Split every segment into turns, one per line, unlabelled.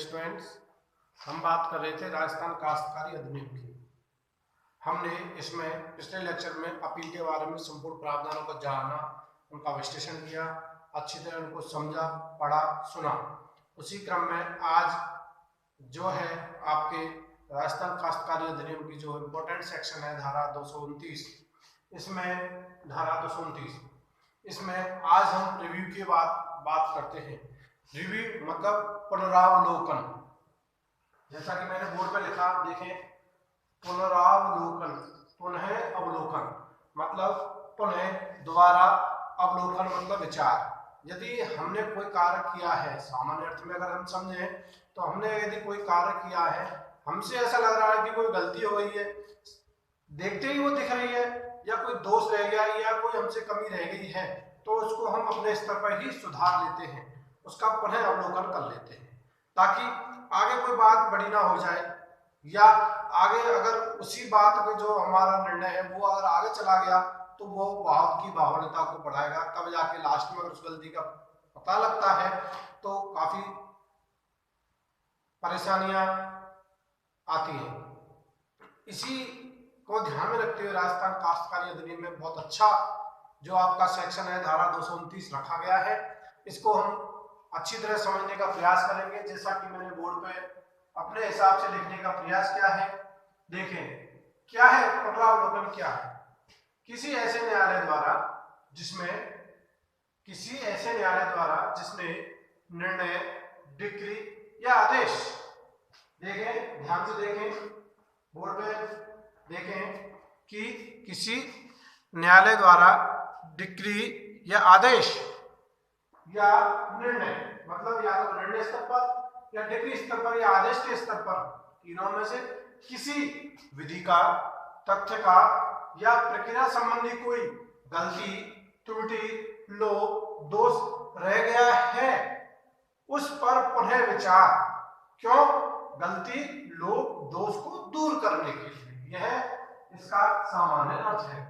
Students, हम बात कर रहे थे राजस्थान काश्तकारी अधिनियम की। हमने इसमें पिछले लेक्चर में अपील के बारे में संपूर्ण प्रावधानों को जाना, उनका विश्लेषण किया, अच्छी तरह उनको समझा, पढ़ा, सुना। उसी क्रम में आज जो है आपके राजस्थान काश्तकारी अधिनियम की जो इम्पोर्टेंट सेक्शन है धारा 229, इसमें धारा 229 इसमें आज हम रिव्यू की बात करते हैं। रिव्यू मतलब पुनरावलोकन। जैसा कि मैंने बोर्ड पे लिखा, देखें, पुनरावलोकन, पुनः अवलोकन मतलब पुनः दोबारा, अवलोकन मतलब विचार। यदि हमने कोई कार्य किया है, सामान्य अर्थ में अगर हम समझें तो हमने यदि कोई कार्य किया है, हमसे ऐसा लग रहा है कि कोई गलती हो गई है, देखते ही वो दिख रही है, या कोई दोष रह गया या कोई हमसे कमी रह गई है, तो उसको हम अपने स्तर पर ही सुधार लेते हैं, उसका पुनः अवलोकन कर लेते हैं, ताकि आगे कोई बात बड़ी ना हो जाए, या आगे अगर उसी बात पे जो हमारा निर्णय है वो अगर आगे चला गया तो वो बात की बाहुल्यता को बढ़ाएगा। तब जाके लास्ट में अगर उस गलती का पता लगता है तो काफी परेशानियां आती हैं। इसी को ध्यान में रखते हुए राजस्थान काश्तकारी अधिनियम में बहुत अच्छा जो आपका सेक्शन है धारा 229 रखा गया है। इसको हम अच्छी तरह समझने का प्रयास करेंगे, जैसा कि मैंने बोर्ड पे अपने हिसाब से लिखने का प्रयास किया है। देखें, क्या है पुनरावलोकन? क्या है? किसी ऐसे न्यायालय द्वारा जिसने निर्णय, डिक्री या आदेश, देखें, ध्यान से देखें, बोर्ड पे देखें कि किसी न्यायालय द्वारा डिक्री या आदेश या निर्णय, मतलब या तो निर्णय स्तर पर या डिक्री स्तर पर या आदेश के स्तर पर, तीनों में से किसी विधि का, तथ्य का या प्रक्रिया संबंधी कोई गलती, त्रुटि, लोप, दोष रह गया है, उस पर पुनः विचार। क्यों? गलती, लोप, दोष को दूर करने के लिए। यह इसका सामान्य अर्थ है।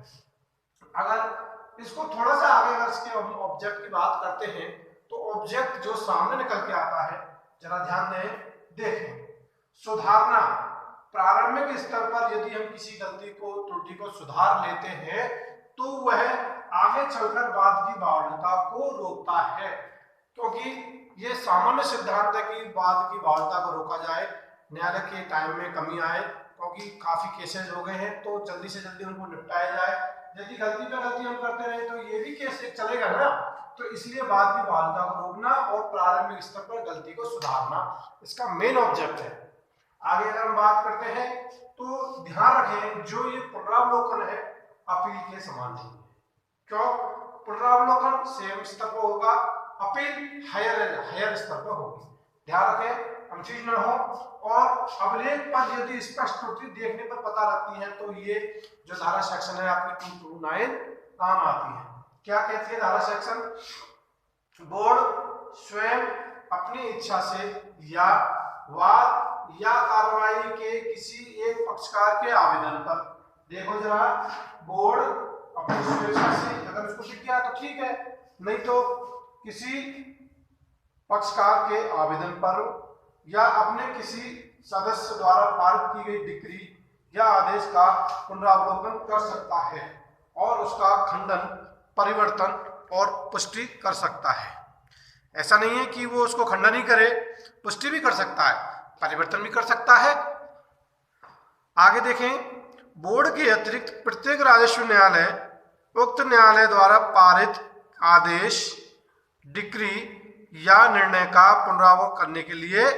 अगर इसको थोड़ा सा आगे अगर इसके ऑब्जेक्ट की बात करते हैं तो ऑब्जेक्ट जो सामने निकल के आता है, जरा ध्यान दें, देखें, सुधारना। प्रारंभिक स्तर पर यदि हम किसी गलती को, त्रुटि को सुधार लेते हैं तो वह आगे चलकर बाद की बाहुल्यता को रोकता है, क्योंकि यह सामान्य सिद्धांत है कि बाद की बाहुल्यता को रोका जाए, न्यायालय के टाइम में कमी आए, क्योंकि काफी केसेस हो गए हैं तो जल्दी से जल्दी उनको निपटाया जाए। यदि गलती पे गलती हम करते रहे तो ये भी केस एक चलेगा ना, तो इसलिए बाद की बाहुल्यता को रोकना और प्रारंभिक स्तर पर गलती को सुधारना इसका मेन ऑब्जेक्ट है। आगे अगर हम बात करते हैं तो ध्यान रखें, जो ये पुनरावलोकन है अपील के समान नहीं है। क्यों? पुनरावलोकन सेम स्तर पर होगा, अपील हायर स्तर पर होगी। ध्यान रखें, कंफ्यूजन न हो। और अभिलेख पर यदि स्पष्ट त्रुटि देखने पर पता लगती है तो ये जो धारा सेक्शन है आपकी 229 काम आती है। क्या कहती है धारा सेक्शन? बोर्ड स्वयं अपनी इच्छा से या वाद या कार्रवाई के किसी एक पक्षकार के आवेदन पर, देखो जरा, बोर्ड अपनी स्वेच्छा से अगर उसको ठीक किया तो ठीक है, नहीं तो किसी पक्षकार के आवेदन पर या अपने किसी सदस्य द्वारा पारित की गई डिक्री या आदेश का पुनरावलोकन कर सकता है और उसका खंडन, परिवर्तन और पुष्टि कर सकता है। ऐसा नहीं है कि वो उसको खंडन ही करे, पुष्टि भी कर सकता है, परिवर्तन भी कर सकता है। आगे देखें, बोर्ड के अतिरिक्त प्रत्येक राजस्व न्यायालय उक्त न्यायालय द्वारा पारित आदेश, डिक्री या निर्णय का पुनरावलोकन करने के लिए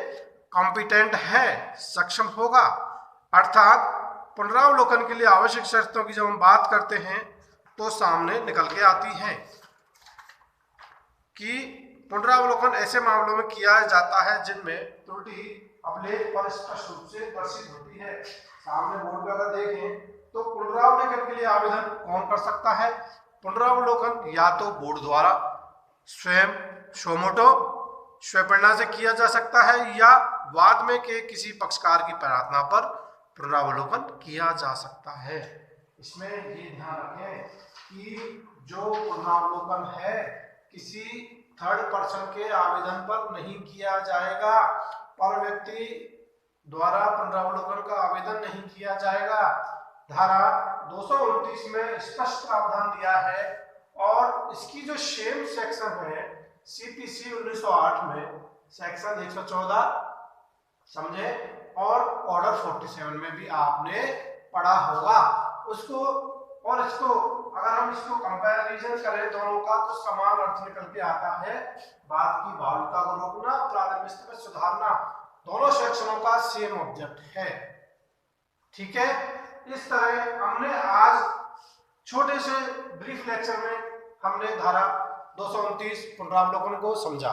कॉम्पिटेंट है, सक्षम होगा। अर्थात पुनरावलोकन के लिए आवश्यक शर्तों की जब हम बात करते हैं तो सामने निकल के आती है कि पुनरावलोकन ऐसे मामलों में किया जाता है जिनमें त्रुटि अभिलेख पर स्पष्ट रूप से दर्शित होती है। सामने बोर्ड पर अगर देखें तो पुनरावलोकन के लिए आवेदन कौन कर सकता है? पुनरावलोकन या तो बोर्ड द्वारा स्वयं स्वमोटो, स्वप्रेरणा से किया जा सकता है, या वाद में के किसी पक्षकार की प्रार्थना पर पुनरावलोकन किया जा सकता है। इसमें ये ध्यान रखें कि जो पुनरावलोकन है किसी थर्ड पर्सन के आवेदन पर नहीं किया जाएगा, पर व्यक्ति द्वारा पुनरावलोकन का आवेदन नहीं किया जाएगा। धारा 229 में स्पष्ट प्रावधान दिया है और इसकी जो सेम सेक्शन है सीपीसी 1908 में सेक्शन 114 समझे, और ऑर्डर 47 में भी आपने पढ़ा होगा उसको। और इसको अगर हम इसको कंपैरिजन करें दोनों का तो समान अर्थ निकल के आता है। बात की बाहुल्यता को रोकना, प्रारंभिक स्थिति में सुधारना, दोनों सेक्शनों का सेम ऑब्जेक्ट है। ठीक है, इस तरह हमने आज छोटे से ब्रीफ लेक्चर में हमने धारा 229 पुनरावलोकन को समझा।